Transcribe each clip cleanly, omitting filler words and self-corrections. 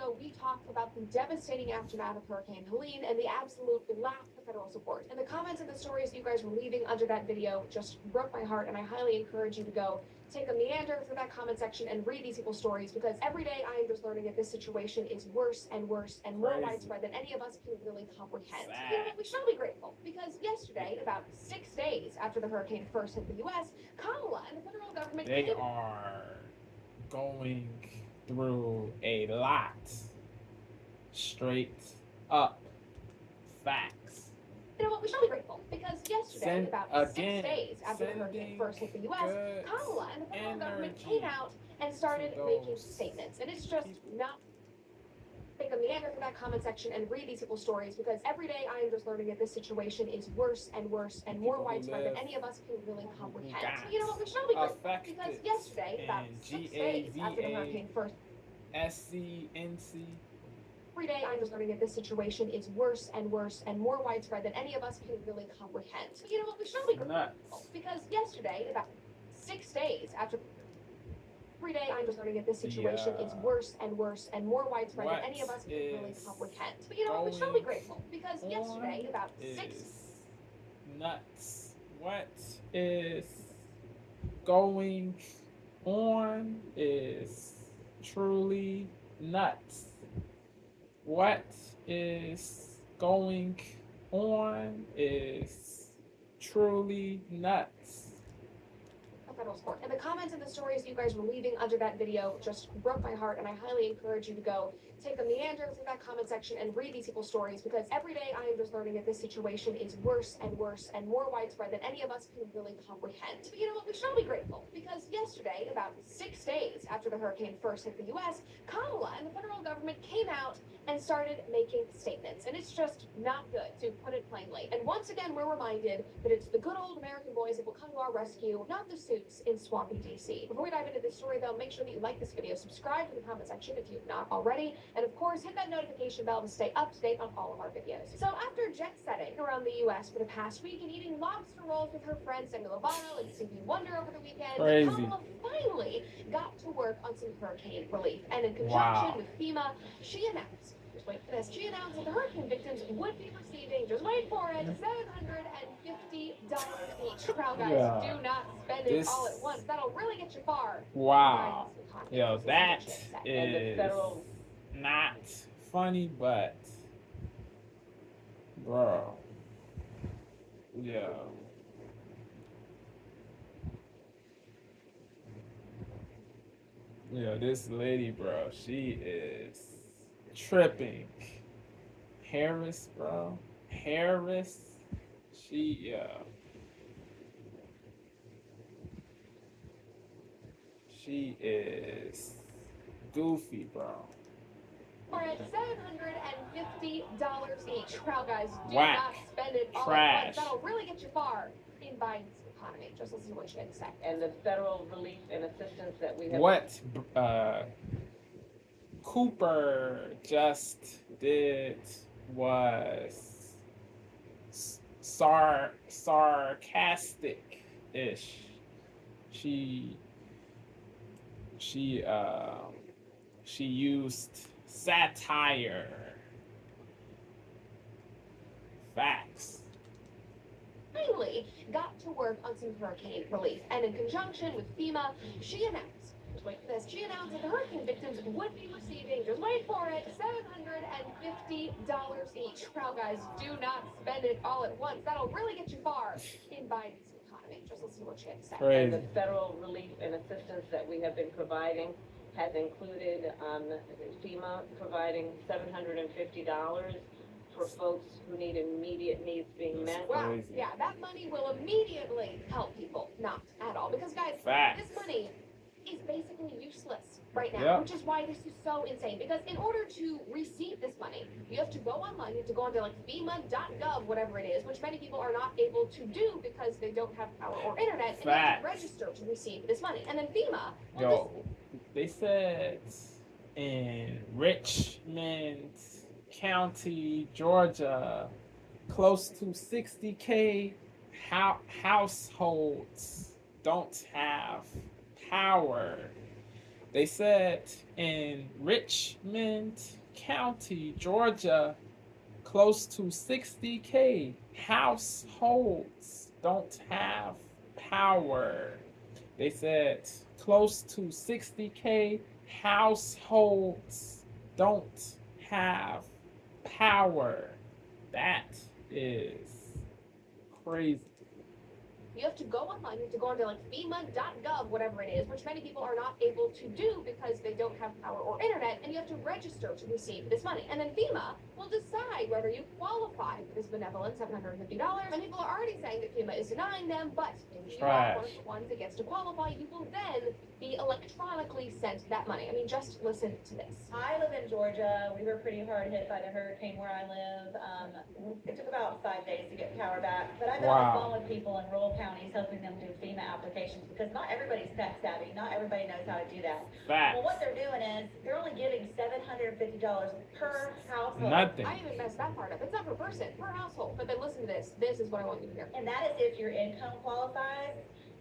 ago, we talked about the devastating aftermath of Hurricane Helene and the absolute lack of federal support. And the comments and the stories you guys were leaving under that video just broke my heart, and I highly encourage you to go take a meander through that comment section and read these people's stories, because every day I am just learning that this situation is worse and worse and more widespread than any of us can really comprehend. You know what? We should all be grateful, because yesterday, about 6 days after the hurricane first hit the U.S., Kamala and the federal government are going through a lot. Straight up facts. You know what? We should be grateful, because yesterday, about 6 days after the hurricane first hit the U.S., Kamala and the federal government came out and started making statements. And it's just not. Take a meander through that comment section and read these people's stories, because every day I am just learning that this situation is worse and worse and more widespread than any of us can really comprehend. You know what? We should all be grateful, because yesterday, about 6 days after the hurricane first. SCNC. Every day I'm just learning that this situation is worse and worse and more widespread than any of us can really comprehend. You know what? We should all be grateful, because yesterday, about 6 days after. Every day I'm just learning that this situation is worse and worse and more widespread than any of us can really comprehend. But you know what? We should all be grateful, because yesterday, about 6 nuts. What is going on is truly nuts. What is going on is truly nuts. Federal support. And the comments and the stories you guys were leaving under that video just broke my heart, and I highly encourage you to go take a meander through that comment section and read these people's stories, because every day I am just learning that this situation is worse and worse and more widespread than any of us can really comprehend. But you know what? We should all be grateful, because yesterday, about 6 days after the hurricane first hit the U.S., Kamala and the federal government came out and started making statements. And it's just not good, to put it plainly. And once again, we're reminded that it's the good old American boys that will come to our rescue, not the suits in swampy DC. Before we dive into this story, though, make sure that you like this video, subscribe to the comment section if you've not already, and of course, hit that notification bell to stay up to date on all of our videos. So after jet setting around the U.S. for the past week and eating lobster rolls with her friends Demi Lovato and Stevie Wonder over the weekend, Kamala finally got to work on some hurricane relief. And in conjunction with FEMA, she announced, just wait for this, she announced that the hurricane victims would be receiving, just wait for it, $750 each. Now, guys, do not spend it all at once. That'll really get you far. Wow. Yo, that is not funny, but bro. Yo. Yo, this lady, bro, she is tripping. Harris, bro. Harris. She is goofy, bro. We're at $750 each. Now, guys, do not spend it all at once. That'll really get you far in Biden's economy. Just listen to what she had to say. And the federal relief and assistance that we have. What Cooper just did was sarcastic-ish. She used satire. Facts. Finally got to work on some hurricane relief, and in conjunction with FEMA, she announced, just wait for this, she announced that the hurricane victims would be receiving, just wait for it, $750 each. Now, guys, do not spend it all at once. That'll really get you far in Biden's economy. Just listen to what she had to say. And the federal relief and assistance that we have been providing has included FEMA providing $750 for folks who need immediate needs being met. Wow, yeah, that money will immediately help people. Not at all. Because, guys, this money is basically useless right now, which is why this is so insane. Because in order to receive this money, you have to go online, you have to go onto like FEMA.gov, whatever it is, which many people are not able to do because they don't have power or internet, and they have to register to receive this money. And then FEMA, they said in Richmond County, Georgia, close to 60K households don't have power. They said in Richmond County, Georgia, close to 60K households don't have power. They said close to 60K households don't have power. That is crazy. You have to go online, you have to go onto like FEMA.gov, whatever it is, which many people are not able to do because they don't have power or internet, and you have to register to receive this money. And then FEMA will decide whether you qualify for this benevolent $750. And people are already saying that FEMA is denying them, but if you are one of the ones that gets to qualify, you will then be electronically sent that money. I mean, just listen to this. I live in Georgia. We were pretty hard hit by the hurricane where I live. It took about 5 days to get power back, but I've been on the phone with people in rural counties helping them do FEMA applications because not everybody's tech savvy. Not everybody knows how to do that. Facts. Well, what they're doing is they're only giving $750 per household. Nothing. I even messed that part up. It's not per person, per household. But then listen to this. This is what I want you to hear. And that is if your income qualifies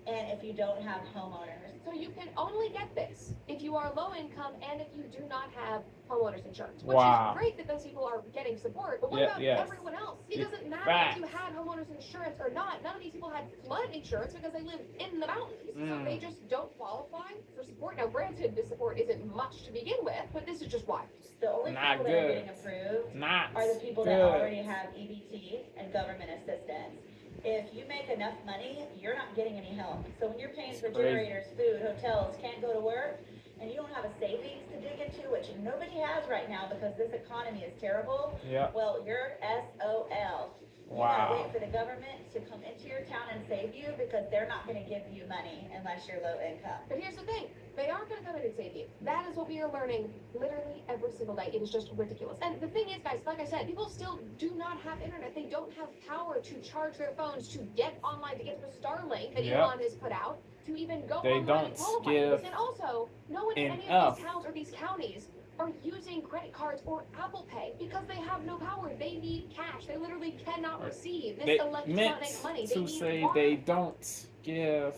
and if you don't have homeowners. So you can only get this if you are low income and if you do not have homeowners insurance, which Wow. is great that those people are getting support. But what about everyone else? It doesn't matter Facts. if you had homeowners insurance or not. None of these people had flood insurance because they live in the mountains. So they just don't qualify for support. Now, granted, this support isn't much to begin with, but this is just why. The only Not people that are good. getting approved Not are the people good. that already have EBT and government assistance. If you make enough money, you're not getting any help. So when you're paying for Crazy. generators, food, hotels, can't go to work, and you don't have a savings to dig into, which nobody has right now because this economy is terrible, Yeah. well, you're SOL. You Wow. gotta wait for the government to come into your town and save you because they're not gonna give you money unless you're low income. But here's the thing. They are going to come in and save you. That is what we are learning literally every single day. It is just ridiculous. And the thing is, guys, like I said, people still do not have internet. They don't have power to charge their phones, to get online, to get to the Starlink that Elon has put out, to even go They online don't and qualify for give this. And also, no one in any enough. of these towns or these counties are using credit cards or Apple Pay because they have no power. They need cash. They literally cannot receive this They electronic meant money. They to need say water. they don't give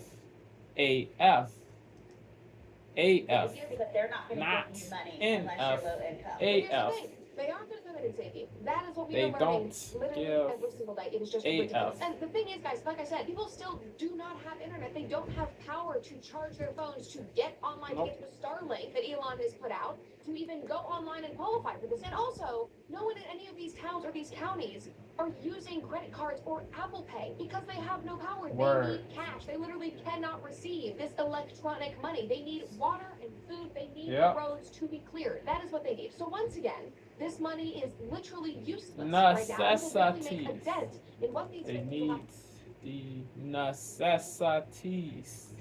AF. AF. But they're not gonna Not give you money NF. unless you're low income. But here's the AF. thing. They are going to come in and save you. That is what we They are learning don't literally give every single day. It is just AF. ridiculous. And the thing is, guys, like I said, people still do not have internet. They don't have power to charge their phones, to get online, to get to the Starlink that Elon has put out, to even go online and qualify for this. And also, no one in any of these towns or these counties are using credit cards or Apple Pay because they have no power. Word. They need cash. They literally cannot receive this electronic money. They need water and food. They need Yep. the roads to be cleared. That is what they need. So once again, this money is literally useless right now. It will barely make a Necessities. dent in what these They people need have. the necessities.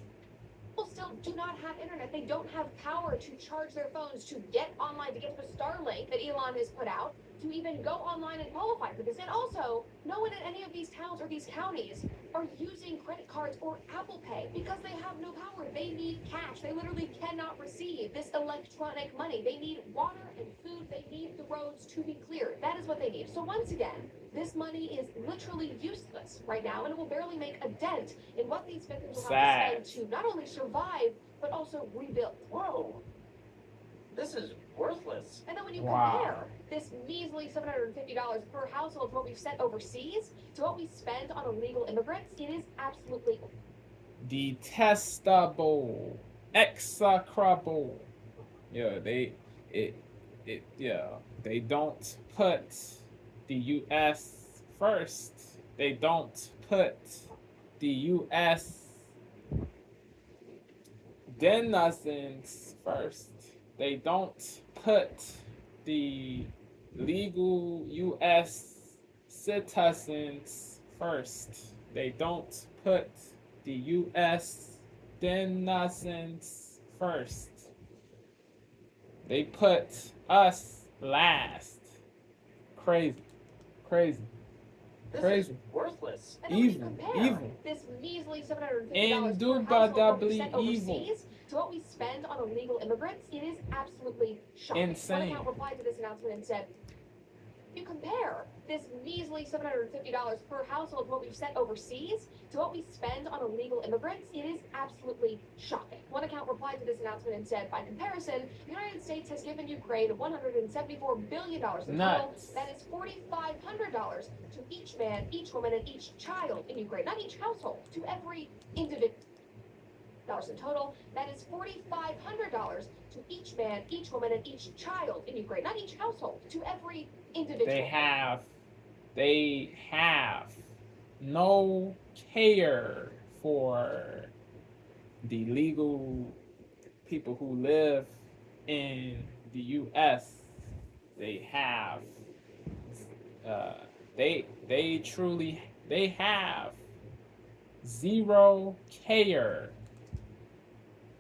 People still do not have internet. They don't have power to charge their phones, to get online, to get to the Starlink that Elon has put out, to even go online and qualify for this. And also, no one in any of these towns or these counties are using credit cards or Apple Pay because they have no power. They need cash. They literally cannot receive this electronic money. They need water and food. They need the roads to be cleared. That is what they need. So once again, this money is literally useless right now, and it will barely make a dent in what these victims will have to spend to not only survive, but also rebuild. Whoa, this is worthless. And then when you Wow. compare this measly $750 per household to what we've sent overseas to what we spend on illegal immigrants, it is absolutely Detestable. Execrable. Yeah, they don't put the US first. They don't put the US denizens first. They don't put the legal US citizens first. They don't put the US denizens first. They put us last. Crazy. Crazy. This Crazy. is worthless. And then when you Evil, compare evil. this measly $750 per household Indubitably sent evil. overseas to what we spend on illegal immigrants, it is absolutely shocking. Insane. One account replied to this announcement and said, You compare this measly $750 per household to what we've sent overseas to what we spend on illegal immigrants, it is absolutely shocking. One account replied to this announcement and said, by comparison, the United States has given Ukraine $174 billion in total. Nuts. That is $4,500 to each man, each woman, and each child in Ukraine. Not each household, to every individual. In total, that is $4,500 to each man, each woman, and each child in Ukraine. Not each household, to every individual. They have no care for the legal people who live in the U.S. They have, they have zero care.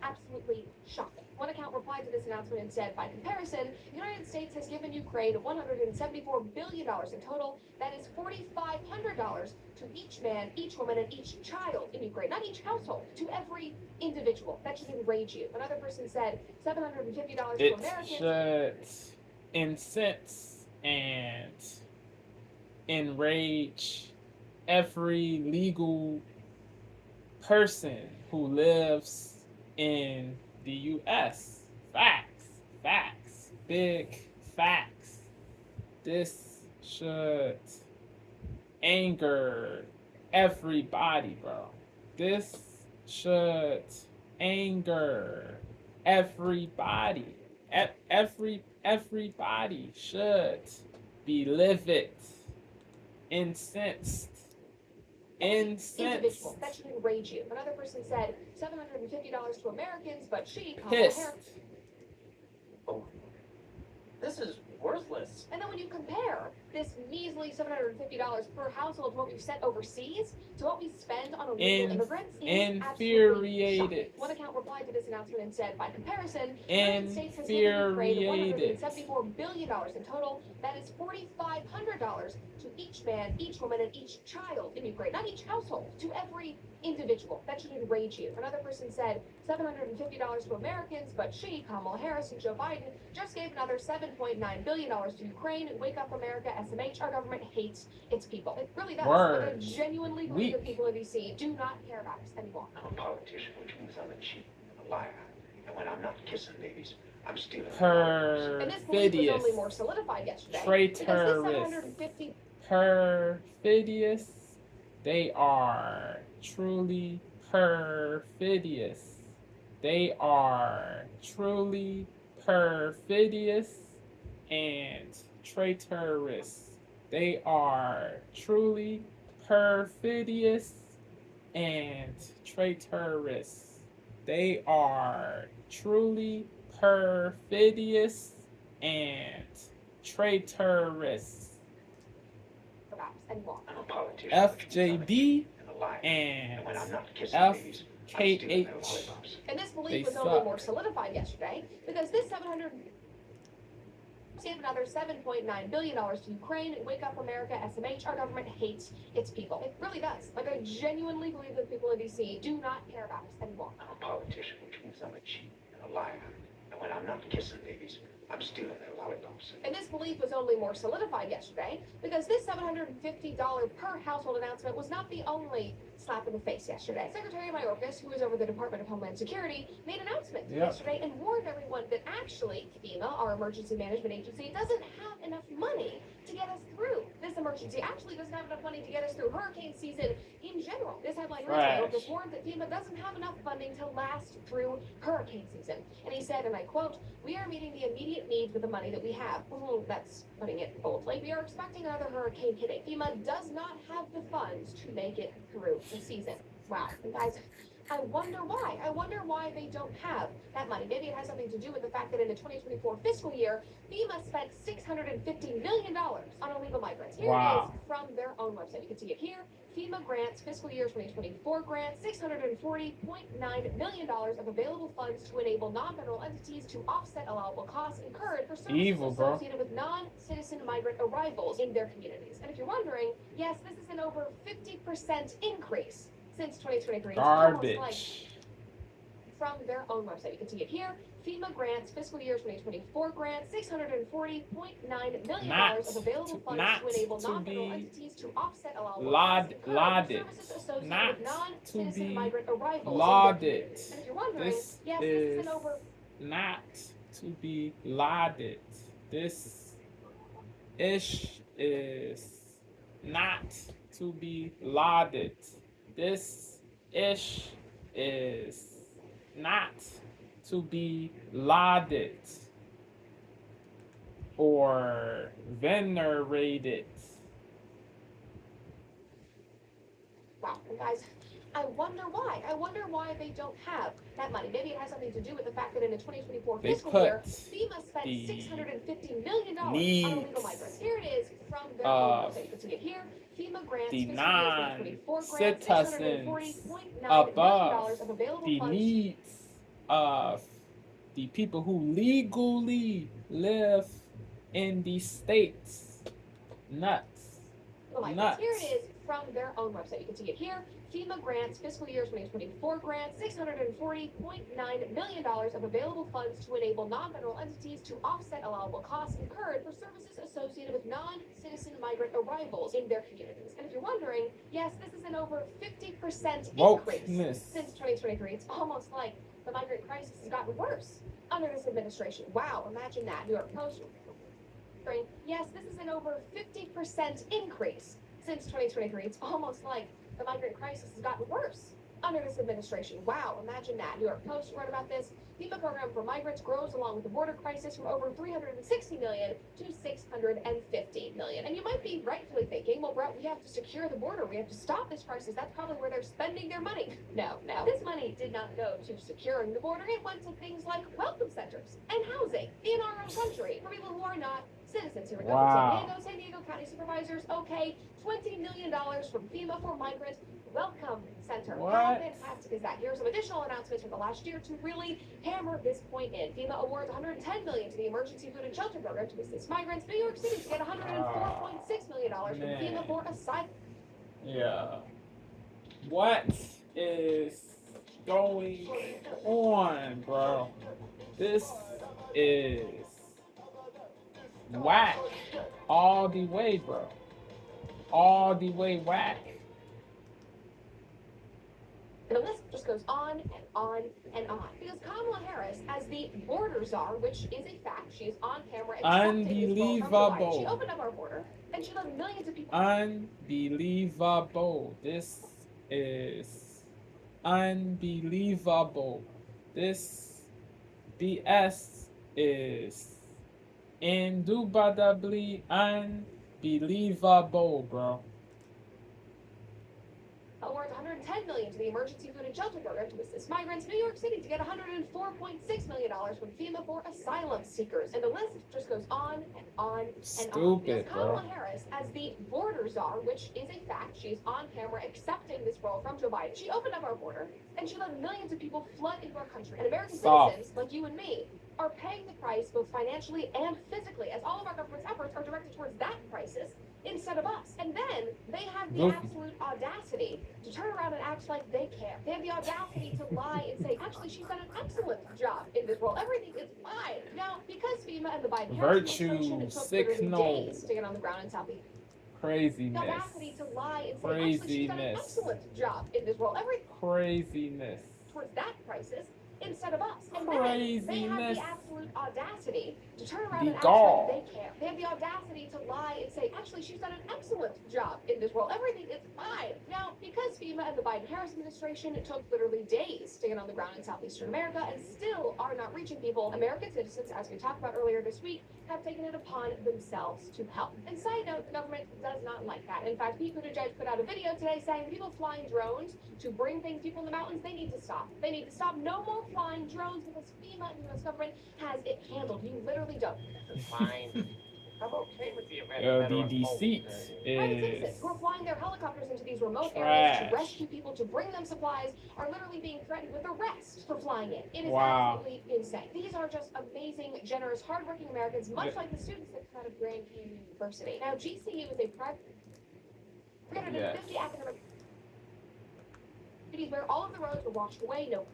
Absolutely shocking. One account replied to this announcement and said, by comparison, the United States has given Ukraine $174 billion in total. That is $4,500 to each man, each woman, and each child in Ukraine. Not each household, to every individual. That should enrage you. Another person said $750 to It Americans. should incense and enrage every legal person who lives in the U.S. Facts, big facts. This should anger everybody, bro. This should anger everybody. Everybody should be livid, incensed. Individual. That should enrage you. Another person said $750 to Americans, but she, Pissed. Oh, this is worthless. And then when you compare this measly $750 per household to what we've sent overseas to what we spend on illegal immigrants, it is absolutely shocking. Infuriated. One account replied to this announcement and said, by comparison, the United States has given Ukraine $174 billion in total. That is $4,500 to each man, each woman, and each child in Ukraine. Not each household, to every individual. That should enrage you. Another person said $750 to Americans, but she, Kamala Harris, and Joe Biden just gave another $7.9 billion to Ukraine. Wake up, America, SMH. Our government hates its people. It really does. Word. Like, I genuinely believe that people in D.C. do not care about us anymore. I'm a politician, which means I'm a cheat and a liar. And when I'm not kissing babies, I'm stealing. And this belief was only more solidified yesterday. Traitorous. Perfidious. They are truly perfidious. They are truly perfidious and traitorous. They are truly perfidious and traitorous. They are truly perfidious and traitorous. Perhaps anymore. I'm a politician. FJB and a liar. and when I'm not kissing babies, I'm stealing their FKH. lollipops. And this belief They was only suck. more solidified yesterday because this gave another $7.9 billion to Ukraine. Wake up, America, SMH. Our government hates its people. It really does. Like, I genuinely believe that people in D.C. do not care about us anymore. I'm a politician, which means I'm a cheat and a liar. And when I'm not kissing babies, I'm stealing their lollipops. And this belief was only more solidified yesterday because this $750 per household announcement was not the only slap in the face yesterday. Secretary Mayorkas, who is over the Department of Homeland Security, made an announcement yesterday and warned everyone that actually FEMA, our emergency management agency, doesn't have enough money to get us through this emergency. Actually doesn't have enough money to get us through hurricane season in general. This headline reads, Mayorkas warned that FEMA doesn't have enough funding to last through hurricane season. And he said, and I quote, "We are meeting the immediate needs with the money that we have." That's putting it boldly. We are expecting another hurricane hitting. FEMA does not have the funds to make it through the season. Wow. And guys, I wonder why. I wonder why they don't have that money. Maybe it has something to do with the fact that in the 2024 fiscal year, FEMA spent $650 million on illegal migrants. Here it is from their own website. You can see it here. FEMA grants, fiscal year 2024 grants, $640.9 million of available funds to enable non-federal entities to offset allowable costs incurred for services associated with non-citizen migrant arrivals in their communities. And if you're wondering, yes, this is an over 50% increase since 2023. Garbage. From their own website. You can see it here. FEMA grants, fiscal year 2024 grants, $640.9 million Not of available to- funds not to enable to non-federal be entities to offset allowable laud- costs incurred lauded. for services associated Not with to non-citizen be migrant arrivals in their lauded. communities. And if you're wondering, This yes, this is is an over not to be lauded. This ish is not to be lauded. This ish is not to be lauded or venerated. wow. And guys, I wonder why. I wonder why they don't have that money. Maybe it has something to do with the fact that in the 2024 They fiscal year, put FEMA spent the $650 million on needs illegal migrants. Here it is from their of own website. You can see it here. FEMA grants, the fiscal year 2024 grants, non-citizens $640.9 above million of available the funds. needs of the people who legally live in the states. Nuts. The migrants. Nuts. Here it is from their own website. You can see it here. FEMA grants, fiscal year 2024 grants, $640.9 million of available funds to enable non-federal entities to offset allowable costs incurred for services associated with non-citizen migrant arrivals in their communities. And if you're wondering, yes, this is an over 50% increase Wokeness. since 2023. It's almost like the migrant crisis has gotten worse under this administration. Wow, imagine that. New York Post. Yes, this is an over 50% increase since 2023. It's almost like the migrant crisis has gotten worse under this administration. Wow, imagine that. New York Post wrote about this. FEMA program for migrants grows along with the border crisis from over $360 million to $650 million. And you might be rightfully thinking, well, Brett, we have to secure the border. We have to stop this crisis. That's probably where they're spending their money. No. This money did not go to securing the border. It went to things like welcome centers and housing in our own country for people who are not citizens. Here we go. Wow. San Diego County Supervisors, okay, $20 million from FEMA for Migrant Welcome Center. What? How fantastic is that? Here are some additional announcements from the last year to really hammer this point in. FEMA awards $110 million to the Emergency Food and Shelter Program to assist migrants. New York City to get $104.6 million from FEMA for asylum. Yeah. What is going on, bro? This is whack all the way, bro. All the way whack. And the list just goes on and on and on. Because Kamala Harris, as the border czar, which is a fact, she is on camera accepting this role from Joe Biden. She opened up our border, and she let millions of people. Unbelievable. This is unbelievable. This BS is indubitably unbelievable, bro. Awards $110 million to the Emergency Food and Shelter Program to assist migrants. New York City to get $104.6 million from FEMA for asylum seekers. And the list just goes on and on and on. Stupid, Because Kamala bro. Harris, as the border czar, which is a fact, she's on camera accepting this role from Joe Biden. She opened up our border, and she let millions of people flood into our country. And American citizens, like you and me, are paying the price both financially and physically, as all of our government's efforts are directed towards that crisis instead of us. And then they have the Goofy. absolute audacity to turn around and act like they care. They have the audacity to lie and say, actually, she's done an excellent job in this role. Everything is fine. Now, because FEMA and the Biden Virtue administration, it took literally signal. days to get on the ground in Southeast. The Craziness. audacity to lie and say, actually, she's done an Craziness. excellent job in this role. Everything Craziness. towards that crisis instead of us. And then they have Craziness. the absolute audacity to turn around The and act gall. like they care. They have the audacity to lie and say, actually, she's done an excellent job in this role. Everything is fine. Now, because FEMA and the Biden-Harris administration, it took literally days to get on the ground in southeastern America and still are not reaching people, American citizens, as we talked about earlier this week, have taken it upon themselves to help. And side note, the government does not like that. In fact, Pete Buttigieg put out a video today saying people flying drones to bring things people in the mountains, they need to stop. They need to stop. No more flying drones because FEMA and the U.S. government has it handled. You literally don't. Fine. I'm okay with the event. The deceit Private citizens is who are flying their helicopters into these remote areas to trash. rescue people, to bring them supplies, are literally being threatened with arrest for flying in. It is Wow. absolutely insane. These are just amazing, generous, hardworking Americans, much Yeah. like the students that come out of Grand Canyon University. Now, GCU is a private 350 academic cities where all of the roads were washed away, no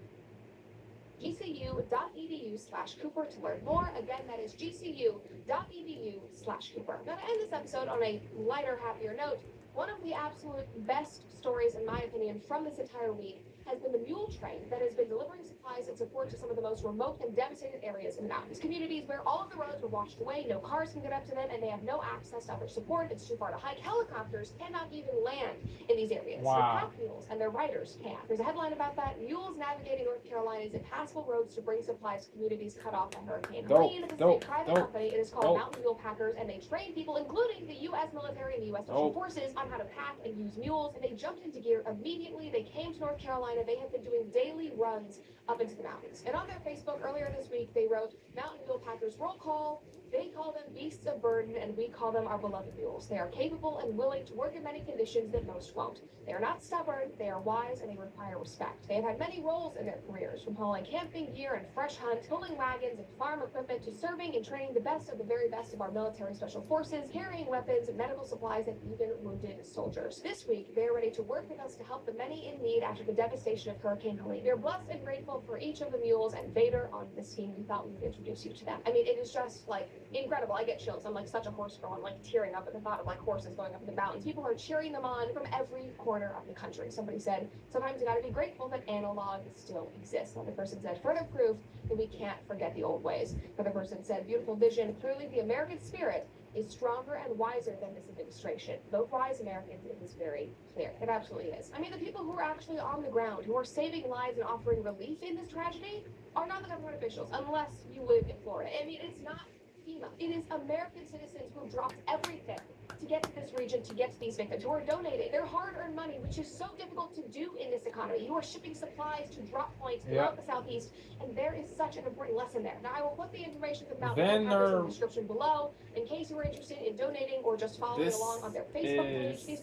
gcu.edu/Cooper to learn more. Again, that is gcu.edu/Cooper. Now, to end this episode on a lighter, happier note, one of the absolute best stories, in my opinion, from this entire week has been the mule train that has been delivering supplies and support to some of the most remote and devastated areas in the mountains. Communities where all of the roads were washed away, no cars can get up to them, and they have no access to other support. It's too far to hike. Helicopters cannot even land in these areas. Wow. The pack mules and their riders can. There's a headline about that. Mules navigating North Carolina's impassable roads to bring supplies to communities cut off by Hurricane Helene. This is a private company. It is called Mountain Mule Packers, and they train people, including the U.S. military and the U.S. Special Forces, on how to pack and use mules. And they jumped into gear immediately. They came to North Carolina. They have been doing daily runs up into the mountains. And on their Facebook earlier this week, they wrote, Mountain Mule Packers roll call. They call them beasts of burden, and we call them our beloved mules. They are capable and willing to work in many conditions that most won't. They are not stubborn, they are wise, and they require respect. They have had many roles in their careers, from hauling camping gear and fresh hunt, pulling wagons and farm equipment, to serving and training the best of the very best of our military special forces, carrying weapons, medical supplies, and even wounded soldiers. This week, they are ready to work with us to help the many in need after the devastation of Hurricane Helene. We are blessed and grateful for each of the mules, and Vader on this team. We thought we would introduce you to them. I mean, it is just like incredible. I get chills. I'm like such a horse girl. I'm like tearing up at the thought of like horses going up in the mountains. People are cheering them on from every corner of the country. Somebody said, sometimes you gotta be grateful that analog still exists. Another person said, further proof that we can't forget the old ways. Another person said, beautiful vision. Clearly the American spirit is stronger and wiser than this administration. Vote wise, Americans. It is very clear. It absolutely is. I mean, the people who are actually on the ground, who are saving lives and offering relief in this tragedy, are not the government officials, unless you live in Florida. I mean, it's not FEMA. It is American citizens who dropped everything to get to this region, to get to these victims, who are donating their hard-earned money, which is so difficult to do in this economy. You are shipping supplies to drop points throughout the Southeast, and there is such an important lesson there. Now, I will put the information for the Mountain Mule Packers in the description below, in case you are interested in donating or just following along on their Facebook page.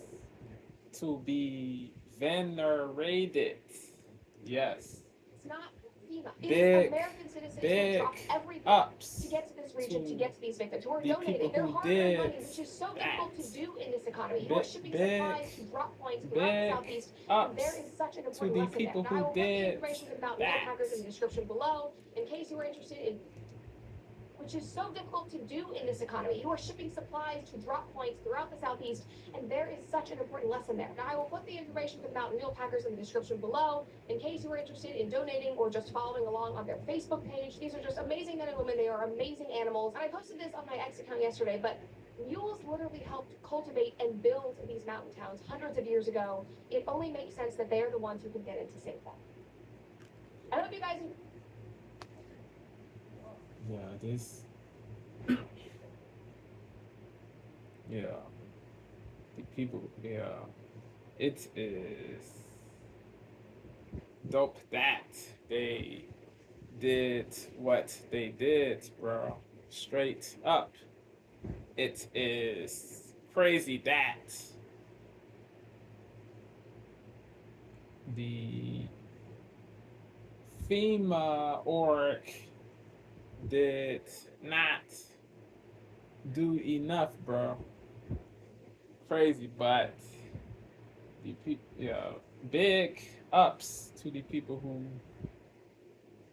To be venerated. Yes. It's not FEMA. It Big, is American citizens who dropped everything ups to get to this region, to get to these victims, who are the donating people their who hard-earned money, did which is so that. difficult to do in this economy. You are shipping Big, supplies to drop points throughout the Southeast, and there is such an important the lesson there. people Now, I who will put the did information for the Mountain Mule that. Packers in the description below, in case you are interested in, which is so difficult to do in this economy. You are shipping supplies to drop points throughout the Southeast, and there is such an important lesson there. Now, I will put the information for the Mountain Mule Packers in the description below, in case you are interested in donating or just following along on their Facebook page. These are just amazing men and women. They are amazing animals. And I posted this on my X account yesterday, but mules literally helped cultivate and build these mountain towns hundreds of years ago. It only makes sense that they are the ones who can get in to save them. I hope you guys... Yeah, this. Yeah. The people, yeah. It is dope that they did what they did, bro. Straight up. It is crazy that the FEMA org did not do enough, bro. Crazy, but the people, yeah, big ups to the people who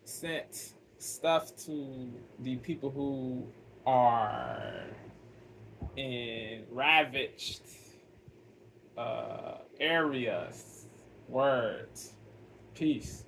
sent stuff to the people who are in ravaged areas. Words. Peace.